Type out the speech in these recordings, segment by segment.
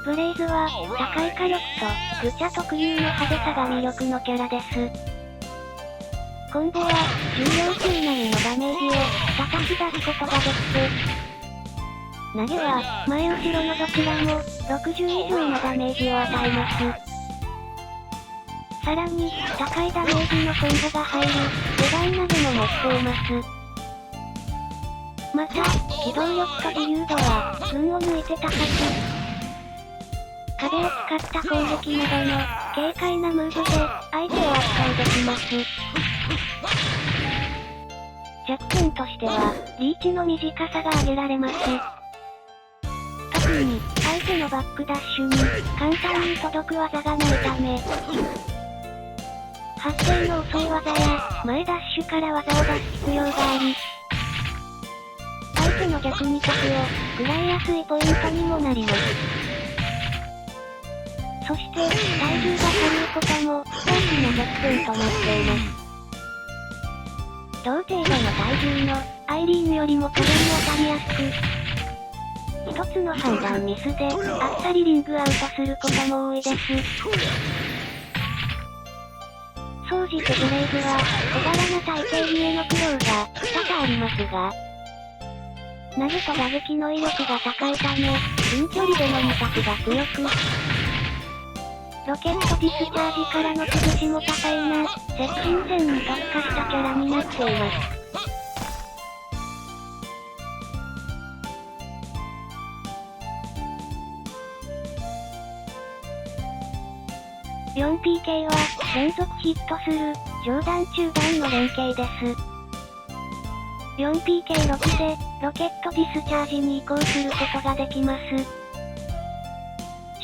ブレイズは、高い火力と、グチャ特有の派手さが魅力のキャラです。コンボは、重量級並みのダメージを、叩き出すことができて、投げは、前後ろのどちらも、60以上のダメージを与えます。さらに、高いダメージのコンボが入る、下段投げも持っています。また、機動力と自由度は、運を抜いて高く、壁を使った攻撃などの、軽快なムーブで、相手を圧倒できます。弱点としては、リーチの短さが挙げられます。特に、相手のバックダッシュに、簡単に届く技がないため、発生の遅い技や、前ダッシュから技を出す必要があり、相手の逆に得を、食らいやすいポイントにもなります。そして、体重が軽いことも、大きな弱点となっています。同程度の体重の、アイリーヌよりも壁に当たりやすく、一つの判断ミスで、あっさりリングアウトすることも多いです。総じてブレイズは、小柄な体型ゆえの苦労が、多々ありますが、投げと打撃の威力が高いため、近距離での2択が強く、ロケットディスチャージからの崩しも多彩な、接近戦に特化したキャラになっています。4PK は、連続ヒットする、上段中段の連携です。4PK6 で、ロケットディスチャージに移行することができます。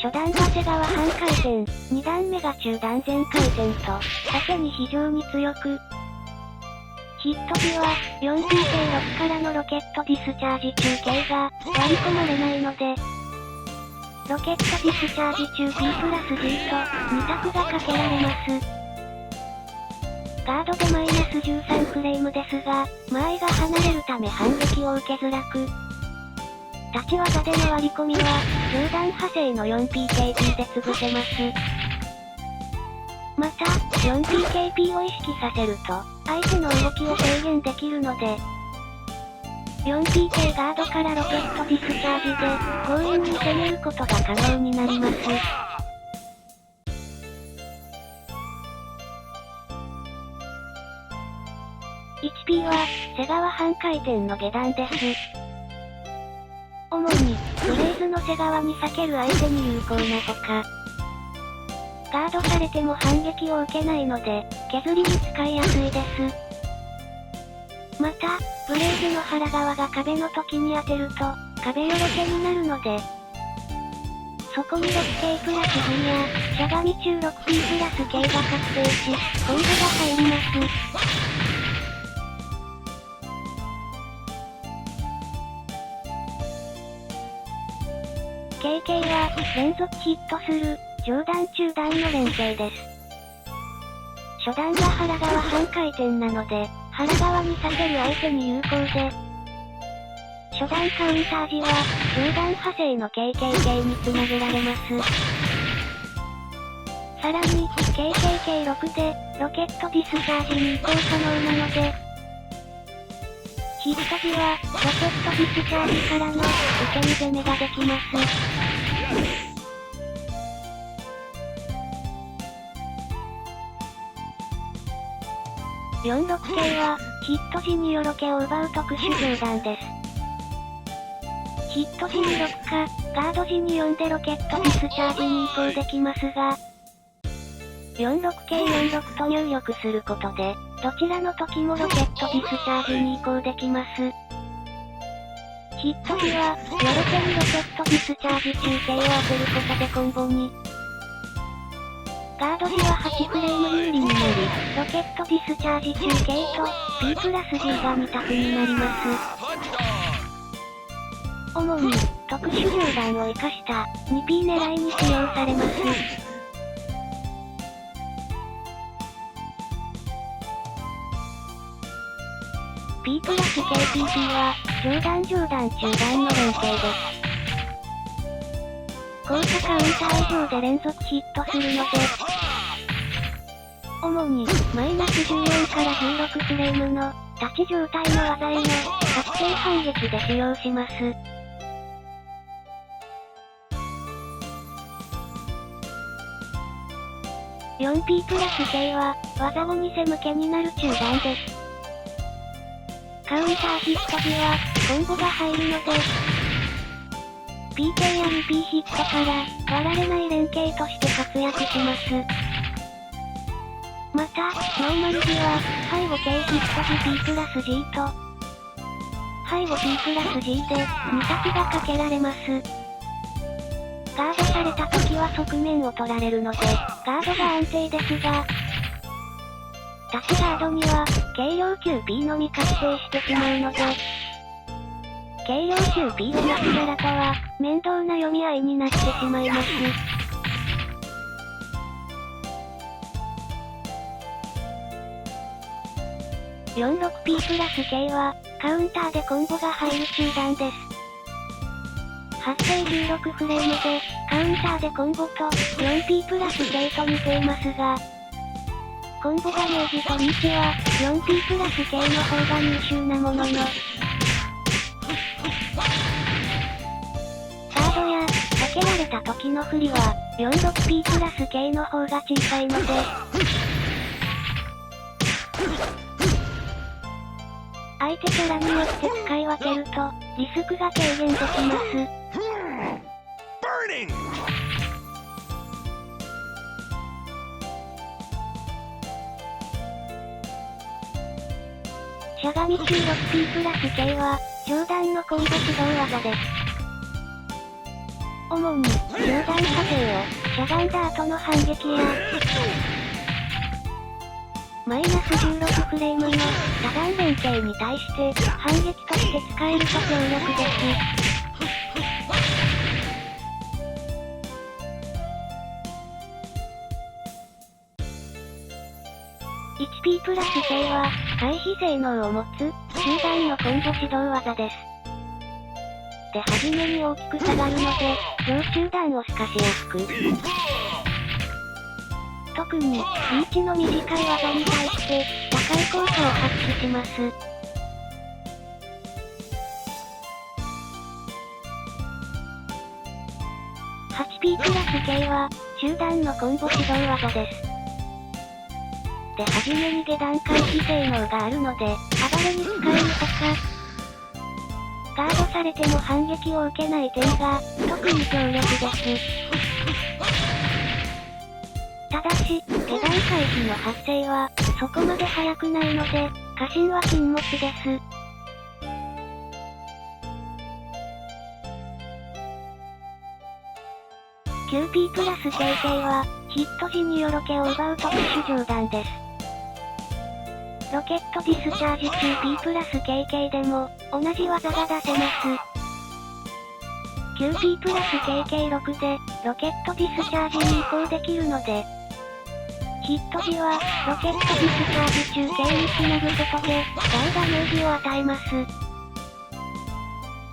初段が背側半回転、2段目が中段全回転と、縦に非常に強く、ヒット時は、4PK6 からのロケットディスチャージ中継が、割り込まれないので、ロケットディスチャージ中 P+G と、2択がかけられます。ガードでマイナス13フレームですが、間合いが離れるため反撃を受けづらく、立ち技での割り込みは、上段派生の 4PKP で潰せます。また、4PKP を意識させると、相手の動きを制限できるので、4PK ガードからロケットディスチャージで、強引に攻めることが可能になります。1P は、背側半回転の下段です。主に、ブレイズの背側に避ける相手に有効なほか、ガードされても反撃を受けないので、削りに使いやすいです。また、ブレイズの腹側が壁の時に当てると、壁よろけになるので、そこに 6K プラス G や、しゃがみ中 6P プラス K が確定し、コンボが入ります。KK は、連続ヒットする、上段中段の連携です。初段が腹側半回転なので、腹側に避ける相手に有効で、初段カウンター時は、上段派生の KKK につなげられます。さらに、KKK6 で、ロケットディスチャージに移行可能なので、ヒット時は、ロケットディスチャージからの、受け身攻めができます。46K は、ヒット時によろけを奪う特殊上段です。ヒット時に6か、ガード時に4でロケットディスチャージに移行できますが、46K46 と入力することで、どちらの時もロケットディスチャージに移行できます。ヒット時は、よろけにロケットディスチャージ中継を当てることでコンボに。ガード時は8フレーム有利になり、ロケットディスチャージ中継と、P プラス G が2択になります。主に、特殊上段を活かした、2P 狙いに使用されます。P プラス KPP は、上段中段の連携です。高差カウンター以上で連続ヒットするので、主に、マイナス14から16フレームの、立ち状態の技への、確定反撃で使用します。4P プラス K は、技後に背向けになる中段です。カウンターヒット時は、コンボが入るので、PK や 2P ヒットから割られない連携として活躍します。また、ノーマル時は、背後 K ヒット時 P プラス G と、背後 P プラス G で2択がかけられます。ガードされた時は側面を取られるので、ガードが安定ですが、立ちガードには、軽量級 P のみ確定してしまうので、軽量級 P をなすキャラとは、面倒な読み合いになってしまいます。46P プラス K は、カウンターでコンボが入る中段です。発生16フレームで、カウンターでコンボと、4P プラス K と似ていますが、コンボダメージとリーチは、4P プラス K の方が優秀なものの、サードや、避けられた時の振りは、46P プラス K の方が小さいので、相手キャラによって使い分けると、リスクが軽減できます。しゃがみ中 6P プラス K は、上段のコンボ指導技です。主に、上段射程を、しゃがんだ後の反撃や、マイナス16フレームの、多段連携に対して、反撃として使えると強力です。1P プラス K は、回避性能を持つ、中段のコンボ指導技です。で、初めに大きく下がるので、上中段を透かしやすく。特に、リーチの短い技に対して、高い効果を発揮します。8P プラス K は、中段のコンボ指導技です。で、初めに下段回避性能があるので、暴れに使えるほか、ガードされても反撃を受けない点が、特に強力です。ただし、下段回避の発生は、そこまで速くないので、過信は禁物です。9P プラス KK は、ヒット時によろけを奪う特殊上段です。ロケットディスチャージ中 P プラス KK でも、同じ技が出せます。9P プラス KK6 で、ロケットディスチャージに移行できるので、ヒット時は、ロケットディスチャージ中 K につなぐことで、大ダメージを与えます。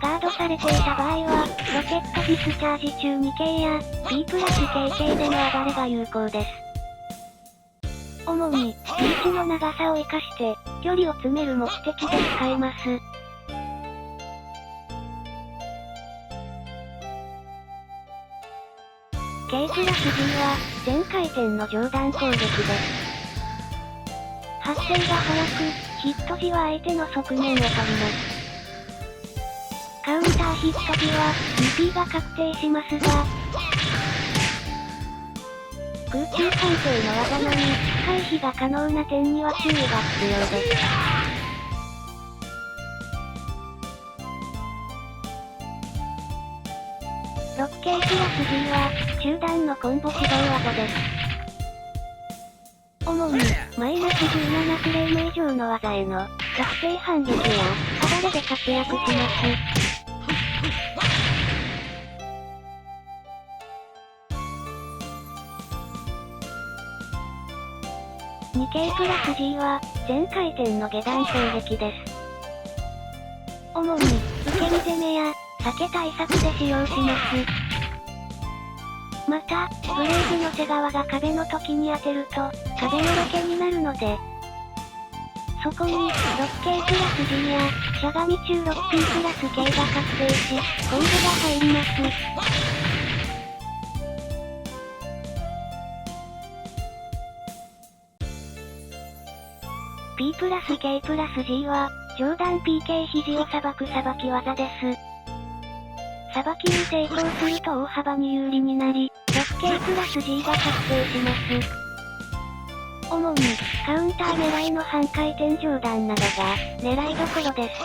ガードされていた場合は、ロケットディスチャージ中 2K や、P プラス KK での暴れが有効です。主に、リーチの長さを活かして、距離を詰める目的で使えます。K プラス G は、全回転の上段攻撃です。発生が速く、ヒット時は相手の側面を取ります。カウンターヒット時は、2P が確定しますが、空中関係の技のみ、回避が可能な点には注意が必要です。6K プラス G は、中段のコンボ指導技です。主に、マイナス17フレーム以上の技への、確定反撃や、暴れで活躍します。2K プラス G は、全回転の下段攻撃です。主に、受け身攻めや、避け対策で使用します。また、ブレーズの背側が壁の時に当てると、壁のロケになるので、そこに、6K プラス G や、しゃがみ中 6P プラス K が確定し、コンボが入ります。P プラス K プラス G は、上段 PK 肘をさばくさばき技です。さばきに成功すると大幅に有利になり、6K プラス G が確定します。主に、カウンター狙いの半回転上段などが、狙いどころです。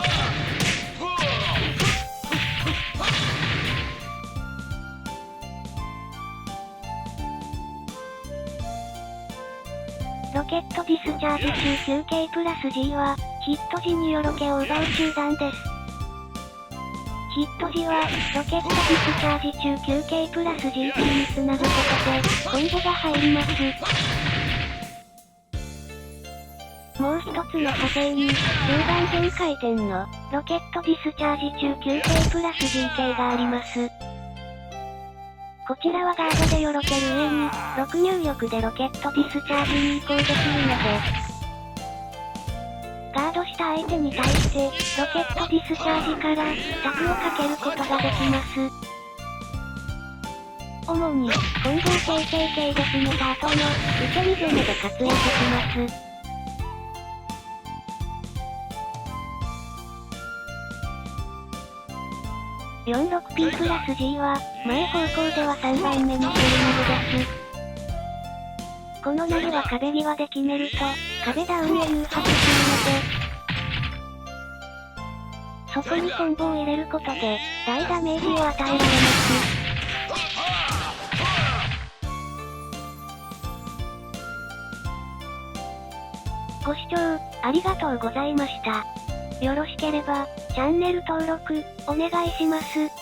ロケットディスチャージ中 9K プラス G は、ヒット時によろけを奪う中段です。ヒット時は、ロケットディスチャージ中 9K プラス GP につなぐことで、コンボが入ります。もう一つの派生に、中段全回転の、ロケットディスチャージ中 9K プラス GK があります。こちらはガードでよろける上に、6入力でロケットディスチャージに移行できるので、ガードした相手に対して、ロケットディスチャージから、柵をかけることができます。主に、コンボを KKK で決めた後の、受け身攻めで活躍します。46P プラス G は、前方向では3番目にする投げです。この投げは壁際で決めると、壁ダウンへ誘発するので、そこにコンボを入れることで、大ダメージを与えられます。ご視聴、ありがとうございました。よろしければ、チャンネル登録、お願いします。